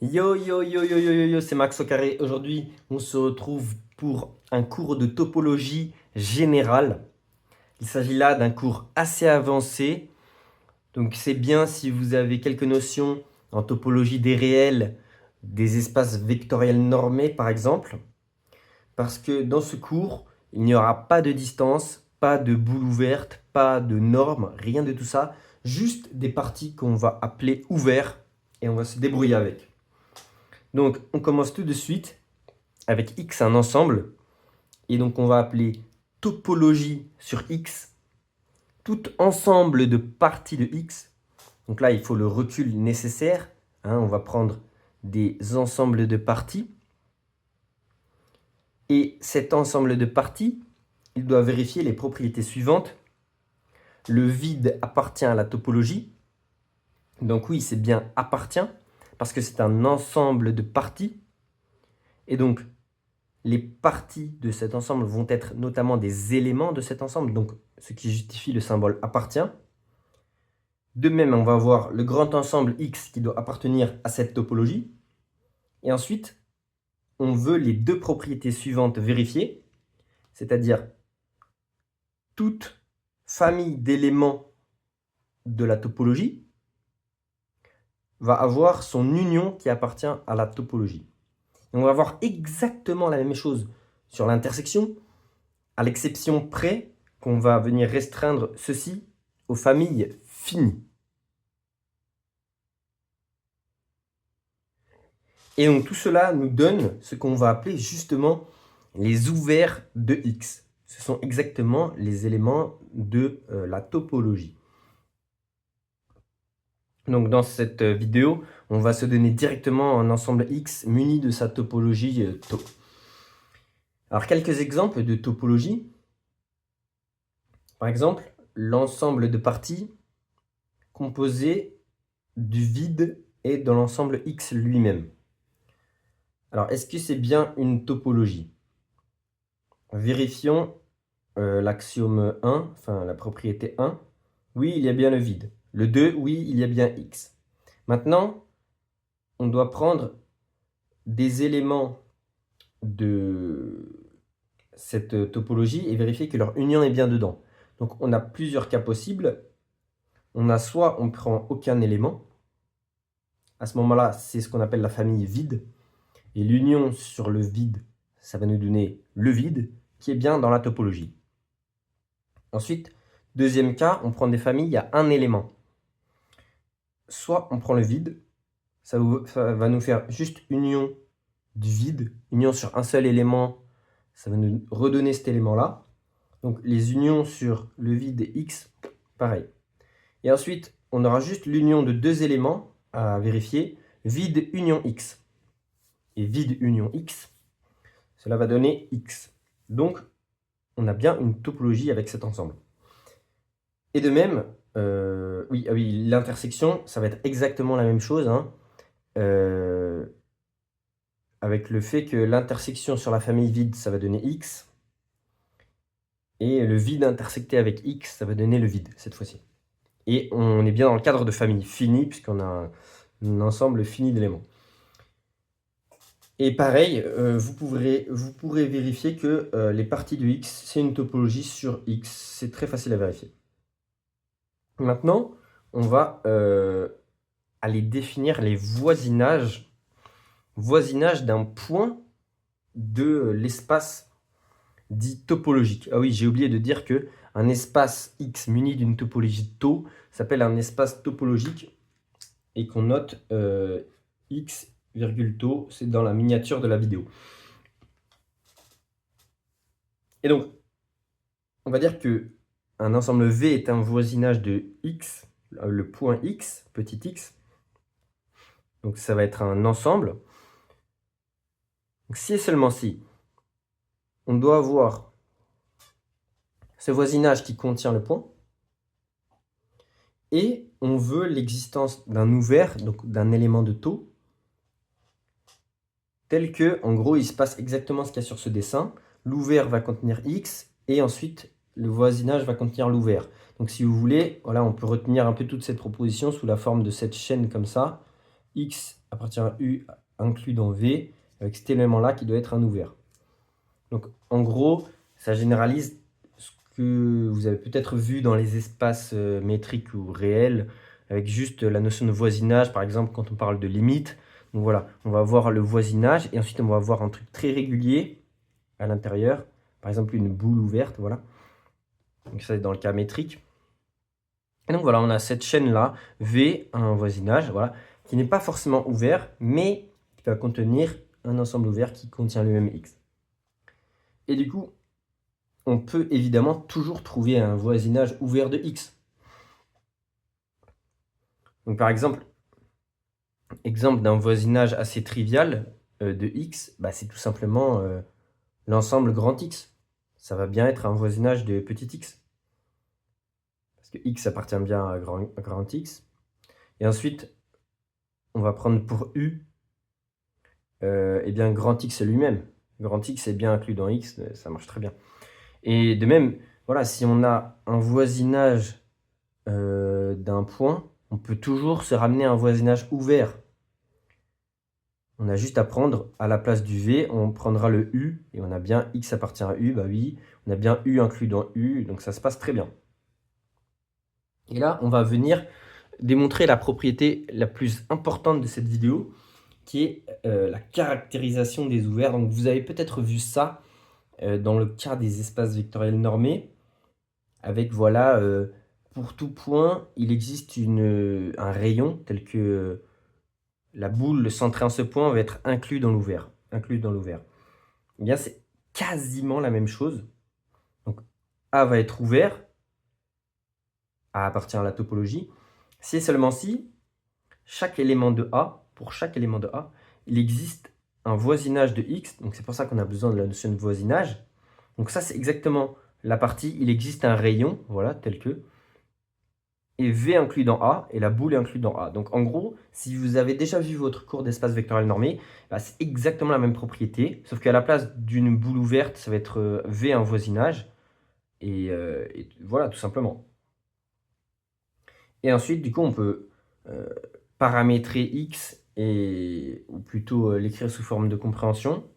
Yo yo yo yo yo yo yo, c'est Max au carré. Aujourd'hui, on se retrouve pour un cours de topologie générale. Il s'agit là d'un cours assez avancé. Donc c'est bien si vous avez quelques notions en topologie des réels, des espaces vectoriels normés par exemple. Parce que dans ce cours, il n'y aura pas de distance, pas de boule ouverte, pas de normes, rien de tout ça. Juste des parties qu'on va appeler ouverts et on va se débrouiller avec. Donc, on commence tout de suite avec X, un ensemble. Et donc, on va appeler topologie sur X, tout ensemble de parties de X. Donc là, il faut le recul nécessaire. On va prendre des ensembles de parties. Et cet ensemble de parties, il doit vérifier les propriétés suivantes. Le vide appartient à la topologie. Donc oui, c'est bien appartient, parce que c'est un ensemble de parties. Et donc, les parties de cet ensemble vont être notamment des éléments de cet ensemble, donc ce qui justifie le symbole appartient. De même, on va avoir le grand ensemble X qui doit appartenir à cette topologie. Et ensuite, on veut les deux propriétés suivantes vérifiées, c'est-à-dire toute famille d'éléments de la topologie va avoir son union qui appartient à la topologie. Et on va voir exactement la même chose sur l'intersection, à l'exception près qu'on va venir restreindre ceci aux familles finies. Et donc tout cela nous donne ce qu'on va appeler justement les ouverts de X. Ce sont exactement les éléments de la topologie. Donc dans cette vidéo, on va se donner directement un ensemble X muni de sa topologie tau. Alors quelques exemples de topologie. Par exemple, l'ensemble de parties composé du vide est dans l'ensemble X lui-même. Alors, est-ce que c'est bien une topologie? Vérifions l'axiome 1, enfin la propriété 1. Oui, il y a bien le vide. Le 2, oui, il y a bien X. Maintenant, on doit prendre des éléments de cette topologie et vérifier que leur union est bien dedans. Donc, on a plusieurs cas possibles. On a soit on prend aucun élément. À ce moment-là, c'est ce qu'on appelle la famille vide. Et l'union sur le vide, ça va nous donner le vide qui est bien dans la topologie. Ensuite, deuxième cas, on prend des familles, il y a un élément. Soit on prend le vide, ça va nous faire juste union du vide, union sur un seul élément, ça va nous redonner cet élément-là. Donc les unions sur le vide et X, pareil. Et ensuite, on aura juste l'union de deux éléments à vérifier, vide union X. Et vide union X, cela va donner X. Donc, on a bien une topologie avec cet ensemble. Et de même, oui, l'intersection, ça va être exactement la même chose, avec le fait que l'intersection sur la famille vide, ça va donner X, et le vide intersecté avec X, ça va donner le vide, cette fois-ci. Et on est bien dans le cadre de famille finie, puisqu'on a un ensemble fini d'éléments. Et pareil, vous pourrez vérifier que les parties de X, c'est une topologie sur X. C'est très facile à vérifier. Maintenant, on va aller définir les voisinages d'un point de l'espace dit topologique. Ah oui, j'ai oublié de dire qu'un espace X muni d'une topologie tau s'appelle un espace topologique et qu'on note X virgule tau, c'est dans la miniature de la vidéo. Et donc, on va dire que un ensemble V est un voisinage de X, le point X, petit x. Donc ça va être un ensemble. Donc, si et seulement si, on doit avoir ce voisinage qui contient le point, et on veut l'existence d'un ouvert, donc d'un élément de tau, tel que, en gros, il se passe exactement ce qu'il y a sur ce dessin. L'ouvert va contenir X, et ensuite, le voisinage va contenir l'ouvert. Donc, si vous voulez, voilà, on peut retenir un peu toute cette proposition sous la forme de cette chaîne comme ça. X appartient à U inclus dans V, avec cet élément-là qui doit être un ouvert. Donc en gros, ça généralise ce que vous avez peut-être vu dans les espaces métriques ou réels, avec juste la notion de voisinage, par exemple quand on parle de limite. Donc voilà, on va voir le voisinage et ensuite on va voir un truc très régulier à l'intérieur, par exemple une boule ouverte, voilà. Donc ça c'est dans le cas métrique. Et donc voilà, on a cette chaîne-là, V, un voisinage, voilà, qui n'est pas forcément ouvert, mais qui va contenir un ensemble ouvert qui contient le même X. Et du coup, on peut évidemment toujours trouver un voisinage ouvert de X. Donc par exemple d'un voisinage assez trivial de X, bah, c'est tout simplement l'ensemble grand X. Ça va bien être un voisinage de petit x. Parce que X appartient bien à grand X. Et ensuite, on va prendre pour U, eh bien grand X lui-même. Grand X est bien inclus dans X, ça marche très bien. Et de même, voilà, si on a un voisinage d'un point, on peut toujours se ramener à un voisinage ouvert. On a juste à prendre à la place du V, on prendra le U, et on a bien X appartient à U, bah oui, on a bien U inclus dans U, donc ça se passe très bien. Et là, on va venir démontrer la propriété la plus importante de cette vidéo, qui est la caractérisation des ouverts. Donc vous avez peut-être vu ça dans le cas des espaces vectoriels normés, avec voilà, pour tout point, il existe un rayon tel que la boule centrée en ce point va être inclus dans l'ouvert. Eh bien, c'est quasiment la même chose. Donc, A va être ouvert, A appartient à la topologie, si et seulement si, pour chaque élément de A, il existe un voisinage de X, donc c'est pour ça qu'on a besoin de la notion de voisinage. Donc ça, c'est exactement la partie, il existe un rayon, voilà, tel que, et V inclus dans A, et la boule est inclus dans A. Donc en gros, si vous avez déjà vu votre cours d'espace vectoriel normé, bah, c'est exactement la même propriété, sauf qu'à la place d'une boule ouverte, ça va être V un voisinage, et voilà, tout simplement. Et ensuite, du coup, on peut paramétrer X, ou plutôt l'écrire sous forme de compréhension,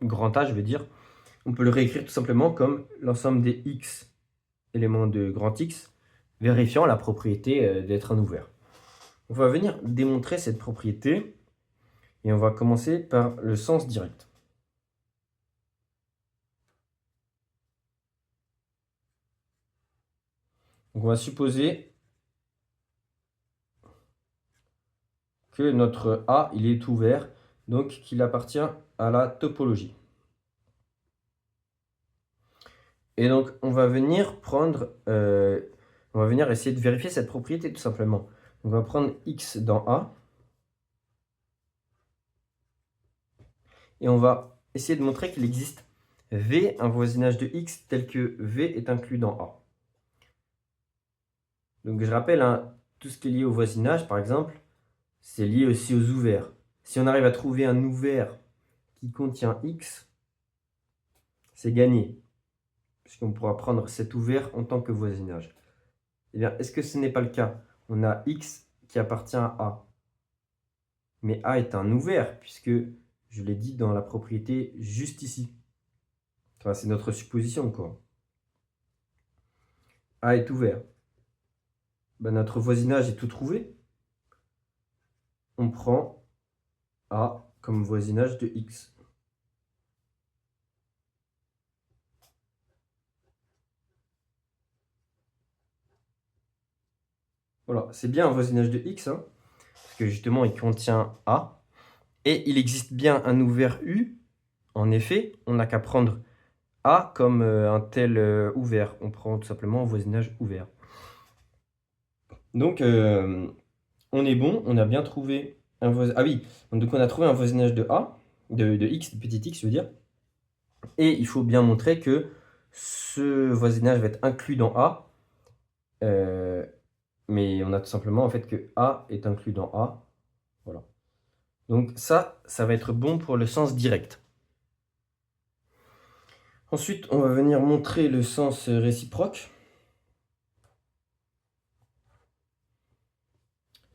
grand A, je veux dire. On peut le réécrire tout simplement comme l'ensemble des X éléments de grand X, vérifiant la propriété d'être un ouvert. On va venir démontrer cette propriété, et on va commencer par le sens direct. Donc on va supposer que notre A il est ouvert, donc qu'il appartient à la topologie. Et donc on va venir essayer de vérifier cette propriété tout simplement. On va prendre X dans A, et on va essayer de montrer qu'il existe V, un voisinage de X tel que V est inclus dans A. Donc je rappelle, hein, tout ce qui est lié au voisinage, par exemple, c'est lié aussi aux ouverts. Si on arrive à trouver un ouvert qui contient X, c'est gagné, puisqu'on pourra prendre cet ouvert en tant que voisinage. Eh bien, est-ce que ce n'est pas le cas? On a X qui appartient à A. Mais A est un ouvert, puisque je l'ai dit dans la propriété juste ici. Enfin, c'est notre supposition, quoi. A est ouvert. Ben, notre voisinage est tout trouvé. On prend A comme voisinage de X. Voilà, c'est bien un voisinage de X, hein, parce que justement, il contient A. Et il existe bien un ouvert U. En effet, on n'a qu'à prendre A comme un tel ouvert. On prend tout simplement un voisinage ouvert. Donc, on est bon, on a bien trouvé un voisinage. Ah oui, donc on a trouvé un voisinage de A, de X, de petit x, je veux dire. Et il faut bien montrer que ce voisinage va être inclus dans A. Mais on a tout simplement en fait que A est inclus dans A. Voilà. Donc ça va être bon pour le sens direct. Ensuite, on va venir montrer le sens réciproque.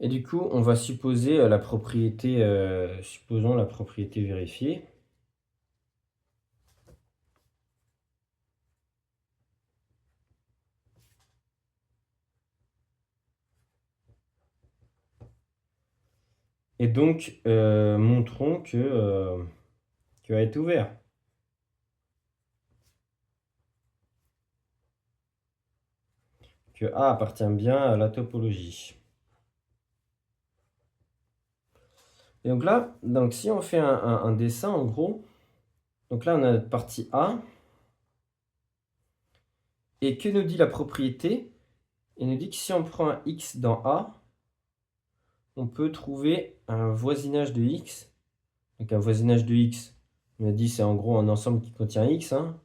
Et du coup, on va supposer la propriété, supposons la propriété vérifiée. Et donc, montrons que A est ouvert. Que A appartient bien à la topologie. Et donc là, si on fait un dessin, en gros, donc là, on a notre partie A. Et que nous dit la propriété? Il nous dit que si on prend un X dans A, on peut trouver un voisinage de X. Donc un voisinage de X, on a dit c'est en gros un ensemble qui contient X. Hein.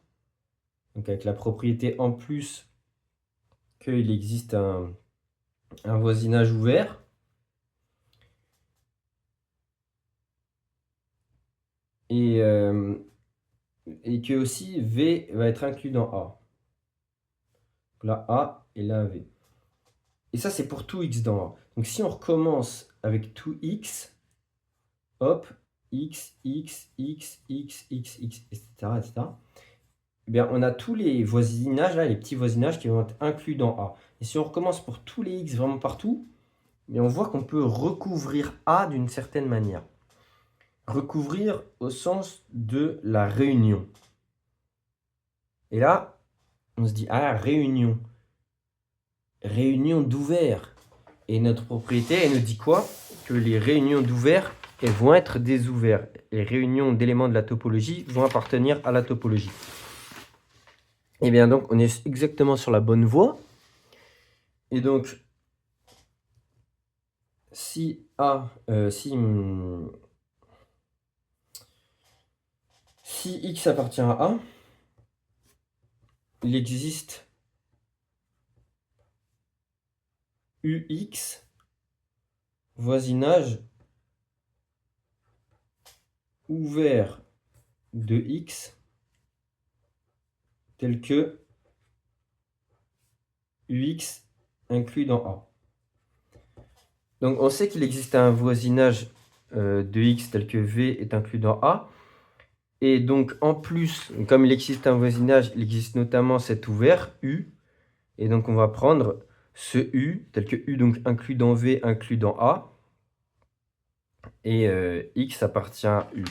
Donc avec la propriété en plus qu'il existe un voisinage ouvert. Et que aussi V va être inclus dans A. Donc là A et là V. Et ça c'est pour tout X dans A. Donc si on recommence avec tout X, hop, X, X, X, X, X, X, etc. etc. Eh bien, on a tous les voisinages, là, les petits voisinages qui vont être inclus dans A. Et si on recommence pour tous les X vraiment partout, eh bien, on voit qu'on peut recouvrir A d'une certaine manière. Recouvrir au sens de la réunion. Et là, on se dit, ah, réunion. Réunion d'ouvert. Et notre propriété, elle nous dit quoi? Que les réunions d'ouvert, elles vont être des ouverts. Les réunions d'éléments de la topologie vont appartenir à la topologie. Et bien donc, on est exactement sur la bonne voie. Et donc, si X appartient à A, il existe UX voisinage ouvert de X tel que UX inclus dans A. Donc on sait qu'il existe un voisinage de X tel que V est inclus dans A. Et donc en plus, comme il existe un voisinage, il existe notamment cet ouvert U. Et donc on va prendre ce U tel que U donc inclus dans V inclus dans A. Et X appartient à U.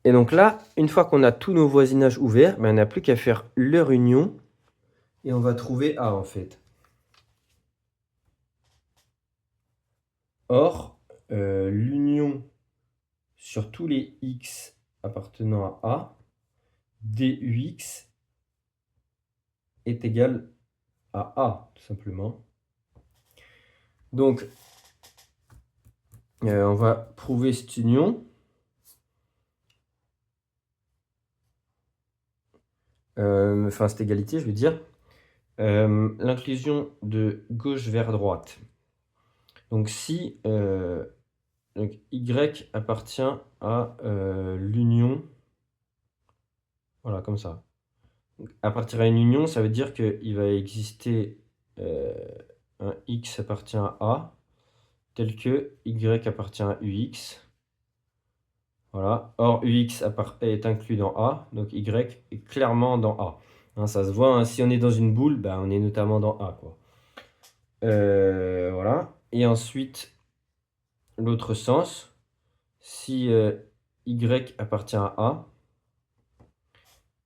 Et donc là, une fois qu'on a tous nos voisinages ouverts, ben on n'a plus qu'à faire leur union et on va trouver A en fait. Or, l'union sur tous les X appartenant à A, dUX est égal à A, tout simplement. Donc, on va prouver cette union. Enfin, cette égalité, je veux dire. L'inclusion de gauche vers droite. Donc, si donc, Y appartient à l'union, voilà, comme ça. Donc, appartir à une union, ça veut dire qu'il va exister un X appartient à A, tel que Y appartient à UX. Voilà. Or, UX est inclus dans A, donc Y est clairement dans A. Hein, ça se voit, hein, si on est dans une boule, bah, on est notamment dans A, quoi. Voilà. Et ensuite, l'autre sens, si Y appartient à A,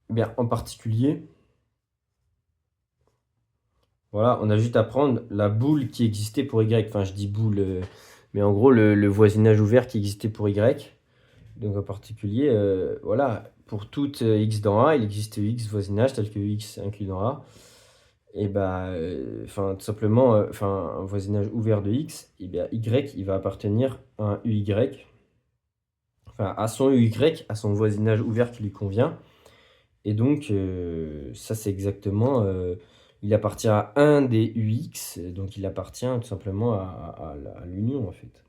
eh bien, en particulier, voilà, on a juste à prendre la boule qui existait pour Y. Enfin, je dis boule, mais en gros, le voisinage ouvert qui existait pour Y. Donc en particulier, voilà, pour toute X dans A, il existe X voisinage tel que X inclus dans A. Et bah, tout simplement, un voisinage ouvert de X, et bien Y, il va appartenir à un UY. Enfin, à son UY, à son voisinage ouvert qui lui convient. Et donc, ça c'est exactement, il appartient à un des UX, donc il appartient tout simplement à l'union en fait.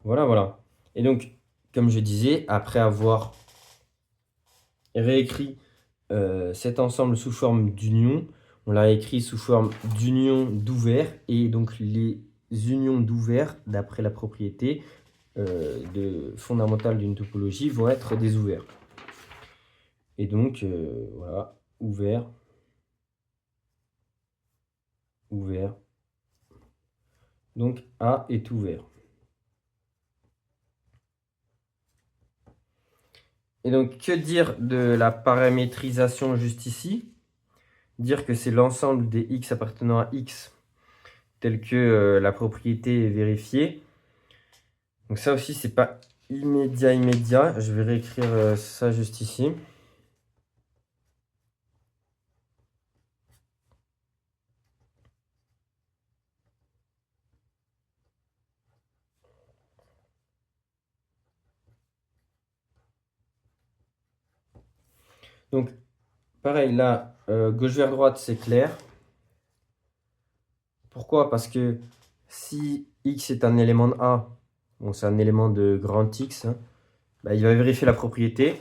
Voilà, voilà. Et donc, comme je disais, après avoir réécrit cet ensemble sous forme d'union, on l'a écrit sous forme d'union d'ouvert, et donc les unions d'ouvert, d'après la propriété fondamentale d'une topologie, vont être des ouverts. Et donc, voilà, ouvert, ouvert. Donc, A est ouvert. Et donc, que dire de la paramétrisation juste ici? Dire que c'est l'ensemble des x appartenant à x tel que la propriété est vérifiée. Donc ça aussi, c'est pas immédiat. Je vais réécrire ça juste ici. Donc, pareil, là, gauche vers droite, c'est clair. Pourquoi? Parce que si x est un élément de A, bon, c'est un élément de grand X, hein, bah, il va vérifier la propriété.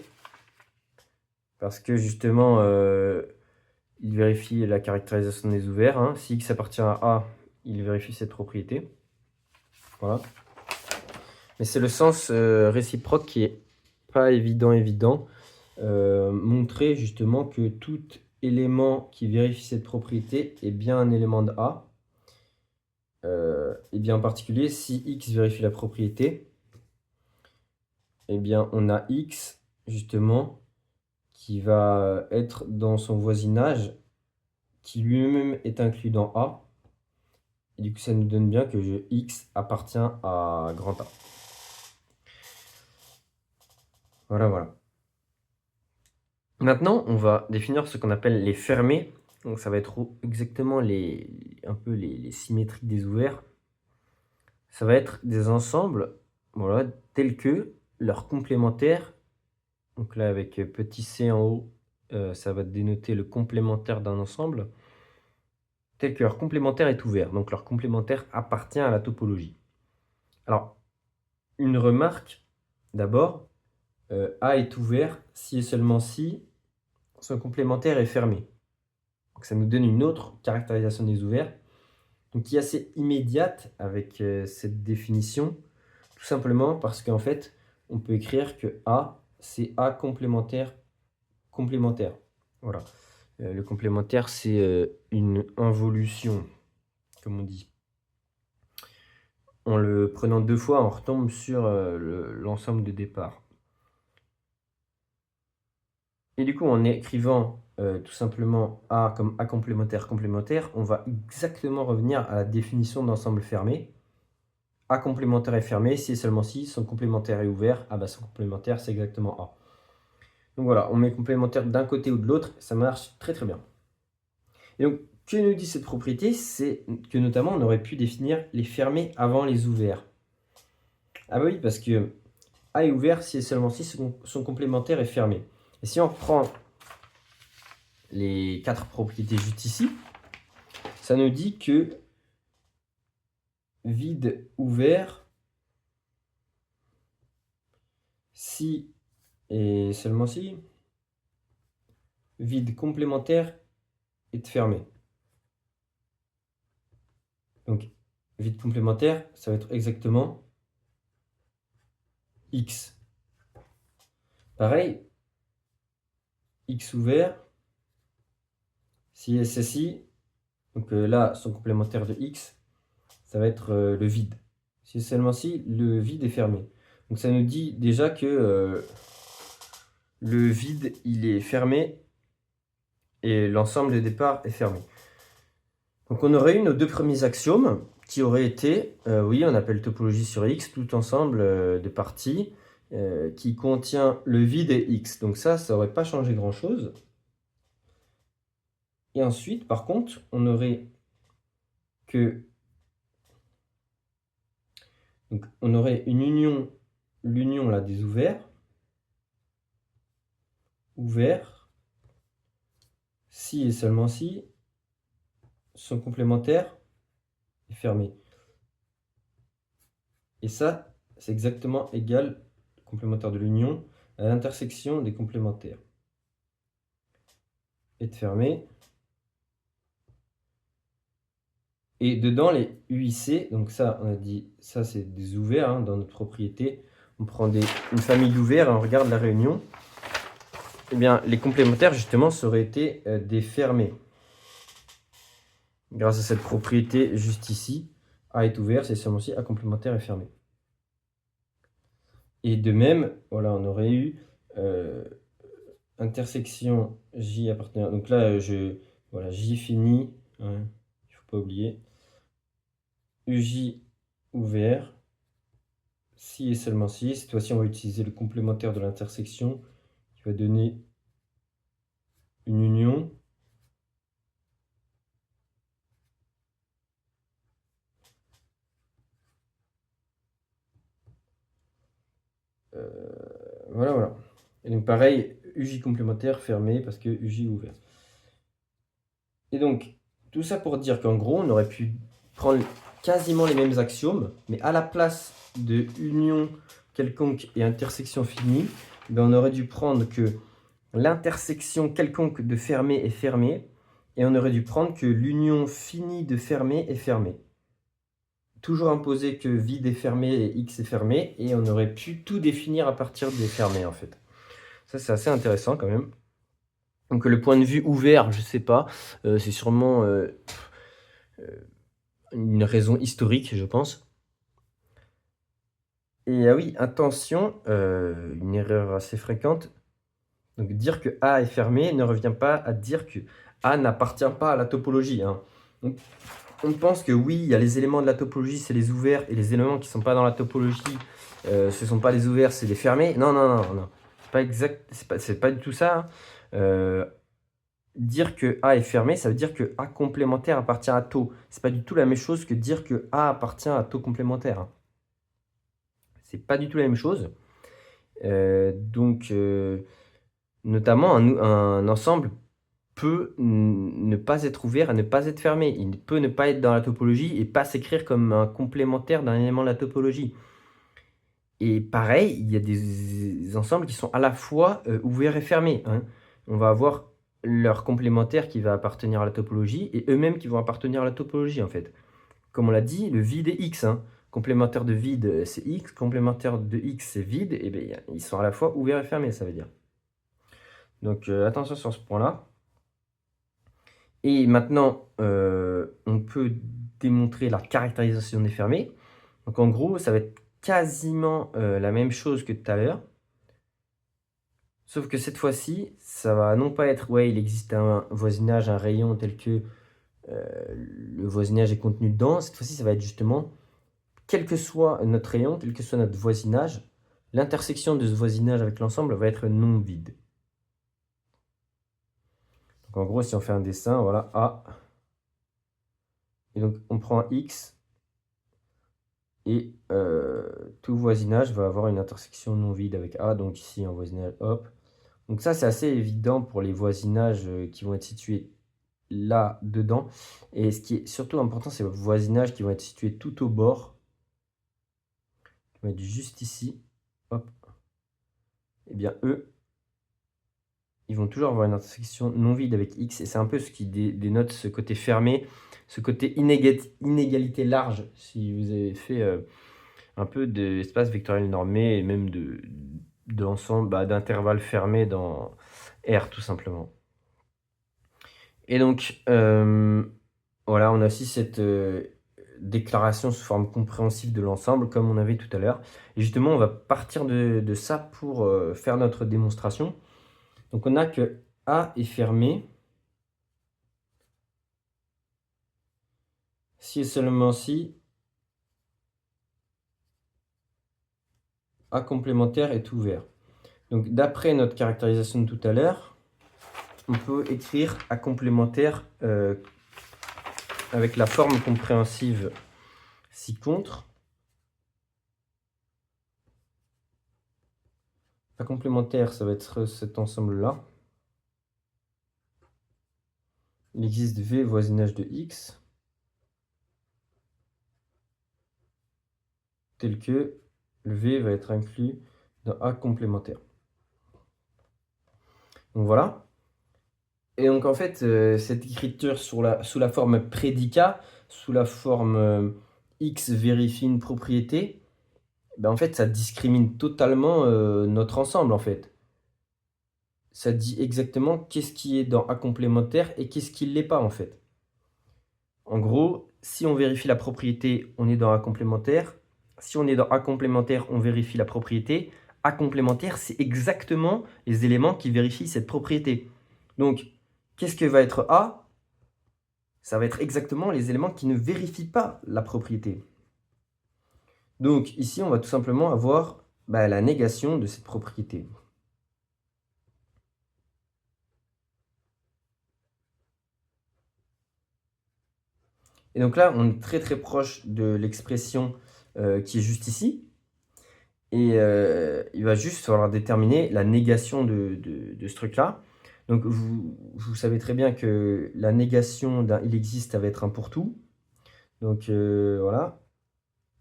Parce que justement, il vérifie la caractérisation des ouverts. Hein. Si x appartient à A, il vérifie cette propriété. Voilà. Mais c'est le sens réciproque qui est pas évident. Montrer justement que tout élément qui vérifie cette propriété est bien un élément de A. Et bien en particulier, si x vérifie la propriété, eh bien on a x justement qui va être dans son voisinage, qui lui-même est inclus dans A. Et du coup, ça nous donne bien que x appartient à grand A. Voilà. Maintenant, on va définir ce qu'on appelle les fermés. Donc ça va être exactement un peu les symétries des ouverts. Ça va être des ensembles, voilà, tels que leur complémentaire. Donc là, avec petit c en haut, ça va dénoter le complémentaire d'un ensemble, tel que leur complémentaire est ouvert. Donc leur complémentaire appartient à la topologie. Alors, une remarque, d'abord, A est ouvert si et seulement si son complémentaire est fermé. Donc ça nous donne une autre caractérisation des ouverts, donc qui est assez immédiate avec cette définition, tout simplement parce qu'en fait, on peut écrire que A, c'est A complémentaire. Voilà. Le complémentaire, c'est une involution, comme on dit. En le prenant deux fois, on retombe sur l'ensemble de départ. Et du coup, en écrivant tout simplement A comme A complémentaire, on va exactement revenir à la définition d'ensemble fermé. A complémentaire est fermé si et seulement si son complémentaire est ouvert. Ah bah son complémentaire, c'est exactement A. Donc voilà, on met complémentaire d'un côté ou de l'autre, ça marche très bien. Et donc, que nous dit cette propriété? C'est que notamment, on aurait pu définir les fermés avant les ouverts. Ah bah oui, parce que A est ouvert si et seulement si son complémentaire est fermé. Et si on reprend les 4 propriétés juste ici, ça nous dit que vide ouvert si et seulement si vide complémentaire est fermé. Donc vide complémentaire, ça va être exactement x. Pareil, x ouvert si et si, donc là son complémentaire de x, ça va être le vide. Si seulement si le vide est fermé. Donc ça nous dit déjà que le vide il est fermé et l'ensemble de départ est fermé. Donc on aurait eu nos deux premiers axiomes qui auraient été, oui, on appelle topologie sur X, tout ensemble de parties qui contient le vide et X. Donc ça n'aurait pas changé grand-chose. Et ensuite, par contre, on aurait donc on aurait une union, l'union là des ouverts, si et seulement si son complémentaire est fermé. Et ça, c'est exactement égal, complémentaire de l'union, à l'intersection des complémentaires. Est fermé. Et dedans, les UIC, donc ça, on a dit, ça c'est des ouverts hein, dans notre propriété. On prend une famille d'ouverts et on regarde la réunion. Eh bien, les complémentaires, justement, ça aurait été des fermés. Grâce à cette propriété juste ici, A est ouvert, c'est seulement si A complémentaire est fermé. Et de même, voilà, on aurait eu intersection J appartenant. Donc là, voilà, J fini, hein, il ne faut pas oublier. UJ ouvert, si et seulement si. Cette fois-ci, on va utiliser le complémentaire de l'intersection qui va donner une union. Voilà, voilà. Et donc pareil, UJ complémentaire fermé parce que UJ ouvert. Et donc, tout ça pour dire qu'en gros, on aurait pu prendre quasiment les mêmes axiomes, mais à la place de union quelconque et intersection finie, ben on aurait dû prendre que l'intersection quelconque de fermé est fermée, et on aurait dû prendre que l'union finie de fermé est fermée. Toujours imposer que vide est fermé et x est fermé, et on aurait pu tout définir à partir des fermés en fait. Ça c'est assez intéressant quand même. Donc le point de vue ouvert, je sais pas, c'est sûrement une raison historique, je pense. Et ah oui, attention, une erreur assez fréquente. Donc dire que A est fermé ne revient pas à dire que A n'appartient pas à la topologie. Hein. Donc, on pense que oui, il y a les éléments de la topologie, c'est les ouverts, et les éléments qui ne sont pas dans la topologie, ce ne sont pas les ouverts, c'est les fermés. Non, non, non, non. C'est pas exact, c'est pas du tout ça. Hein. Dire que A est fermé, ça veut dire que A complémentaire appartient à taux. C'est pas du tout la même chose que dire que A appartient à taux complémentaire. Hein. C'est pas du tout la même chose. Donc, notamment, un ensemble peut ne pas être ouvert et ne pas être fermé. Il peut ne pas être dans la topologie et pas s'écrire comme un complémentaire d'un élément de la topologie. Et pareil, il y a des ensembles qui sont à la fois ouverts et fermés. Hein. On va avoir leur complémentaire qui va appartenir à la topologie et eux-mêmes qui vont appartenir à la topologie en fait. Comme on l'a dit, le vide est x. Hein. Complémentaire de vide, c'est x. Complémentaire de x, c'est vide. Et bien, ils sont à la fois ouverts et fermés, ça veut dire. Donc, attention sur ce point-là. Et maintenant, on peut démontrer la caractérisation des fermés. Donc, en gros, ça va être quasiment la même chose que tout à l'heure. Sauf que cette fois-ci, ça va non pas être, ouais, il existe un voisinage, un rayon tel que le voisinage est contenu dedans. Cette fois-ci, ça va être justement, quel que soit notre rayon, quel que soit notre voisinage, l'intersection de ce voisinage avec l'ensemble va être non vide. Donc en gros, si on fait un dessin, voilà, A. Et donc on prend un X. Et tout voisinage va avoir une intersection non vide avec A. Donc ici, un voisinage, hop. Donc ça, c'est assez évident pour les voisinages qui vont être situés là, dedans. Et ce qui est surtout important, c'est les voisinages qui vont être situés tout au bord. Qui vont être juste ici. Hop. Et bien, eux, ils vont toujours avoir une intersection non vide avec X. Et c'est un peu ce qui dénote ce côté fermé, ce côté inégalité large. Si vous avez fait un peu d'espace vectoriel normé et même d'ensemble, d'intervalles fermés dans R, tout simplement. Et donc, voilà, on a aussi cette déclaration sous forme compréhensive de l'ensemble, comme on avait tout à l'heure. Et justement, on va partir de ça pour faire notre démonstration. Donc, on a que A est fermé si et seulement si A complémentaire est ouvert. Donc, d'après notre caractérisation de tout à l'heure, on peut écrire A complémentaire avec la forme compréhensive si contre. A complémentaire, ça va être cet ensemble-là. Il existe V voisinage de X, tel que le V va être inclus dans A complémentaire. Donc voilà. Et donc en fait, cette écriture sous la forme prédicat, sous la forme X vérifie une propriété, ben en fait, ça discrimine totalement notre ensemble, en fait. Ça dit exactement qu'est-ce qui est dans A complémentaire et qu'est-ce qui ne l'est pas, en fait. En gros, si on vérifie la propriété, on est dans A complémentaire. Si on est dans A complémentaire, on vérifie la propriété. A complémentaire, c'est exactement les éléments qui vérifient cette propriété. Donc, qu'est-ce que va être A? Ça va être exactement les éléments qui ne vérifient pas la propriété. Donc, ici, on va tout simplement avoir la négation de cette propriété. Et donc là, on est très très proche de l'expression qui est juste ici. Et il va juste falloir déterminer la négation de ce truc-là. Donc vous savez très bien que la négation d'un il existe, ça va être un pour tout. Donc voilà.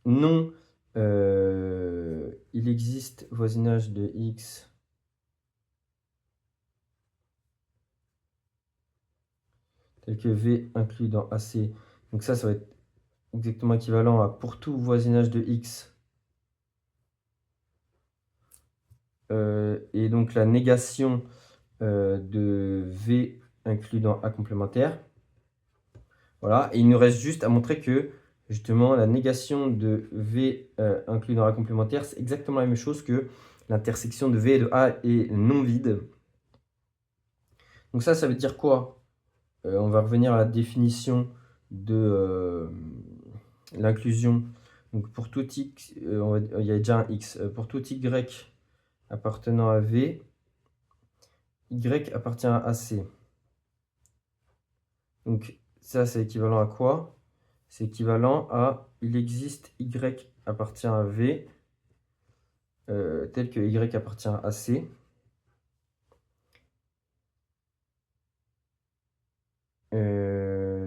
Non, il existe voisinage de x tel que v inclus dans AC. Donc ça va être exactement équivalent à pour tout voisinage de x. Et donc la négation de V inclus dans A complémentaire. Voilà, et il nous reste juste à montrer que justement la négation de V inclus dans A complémentaire, c'est exactement la même chose que l'intersection de V et de A est non vide. Donc ça veut dire quoi? On va revenir à la définition de l'inclusion. Donc pour tout x, il y a déjà un x. Pour tout y appartenant à V, y appartient à AC. Donc ça, c'est équivalent à quoi? C'est équivalent à il existe y appartient à V, tel que y appartient à C.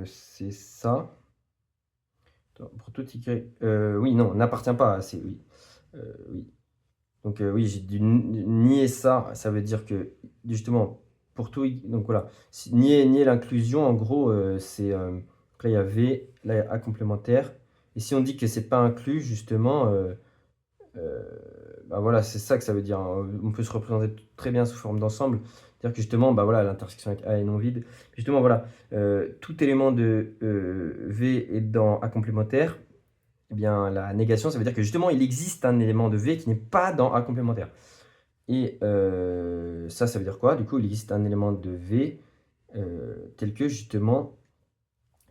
C'est ça. Attends, pour tout y. Oui, non, n'appartient pas à C, oui. Oui. Donc oui, j'ai dû nier ça. Ça veut dire que justement, pour tout. Donc voilà, nier l'inclusion, en gros, c'est. Là, il y a V, là, il y a A complémentaire. Et si on dit que c'est pas inclus, justement, voilà, c'est ça que ça veut dire. On peut se représenter très bien sous forme d'ensemble. C'est-à-dire que justement, voilà, l'intersection avec A est non vide. Justement, voilà, tout élément de V est dans A complémentaire. Eh bien, la négation, ça veut dire que justement, il existe un élément de V qui n'est pas dans A complémentaire. Et ça veut dire quoi? Du coup, il existe un élément de V tel que justement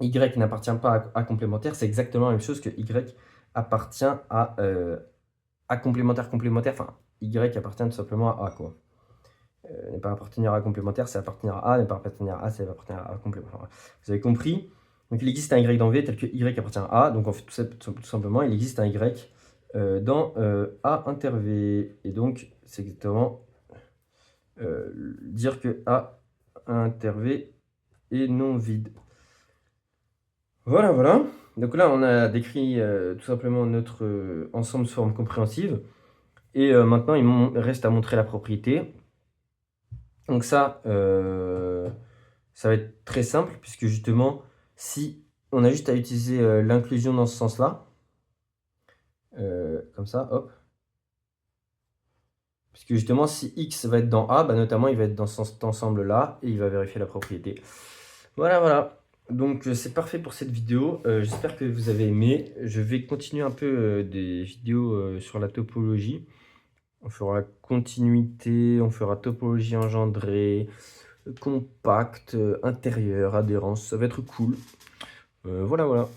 Y n'appartient pas à A complémentaire. C'est exactement la même chose que Y appartient à A complémentaire, enfin, Y appartient tout simplement à A, quoi. Ne pas appartenir à A complémentaire, c'est appartenir à A, ne pas appartenir à A, c'est appartenir à A complémentaire. Vous avez compris? Donc il existe un Y dans V tel que Y appartient à A, donc en fait, tout simplement, il existe un Y dans A inter V. Et donc, c'est exactement dire que A inter V est non vide. Voilà, voilà. Donc là, on a décrit tout simplement notre ensemble sous forme compréhensive. Et maintenant, il reste à montrer la propriété. Donc ça va être très simple, puisque justement, si on a juste à utiliser l'inclusion dans ce sens-là, comme ça, hop. Puisque justement, si x va être dans A, notamment, il va être dans cet ensemble-là, et il va vérifier la propriété. Voilà, voilà. Donc c'est parfait pour cette vidéo. J'espère que vous avez aimé. Je vais continuer un peu des vidéos sur la topologie. On fera continuité, on fera topologie engendrée, compact, intérieur, adhérence. Ça va être cool. Voilà, voilà.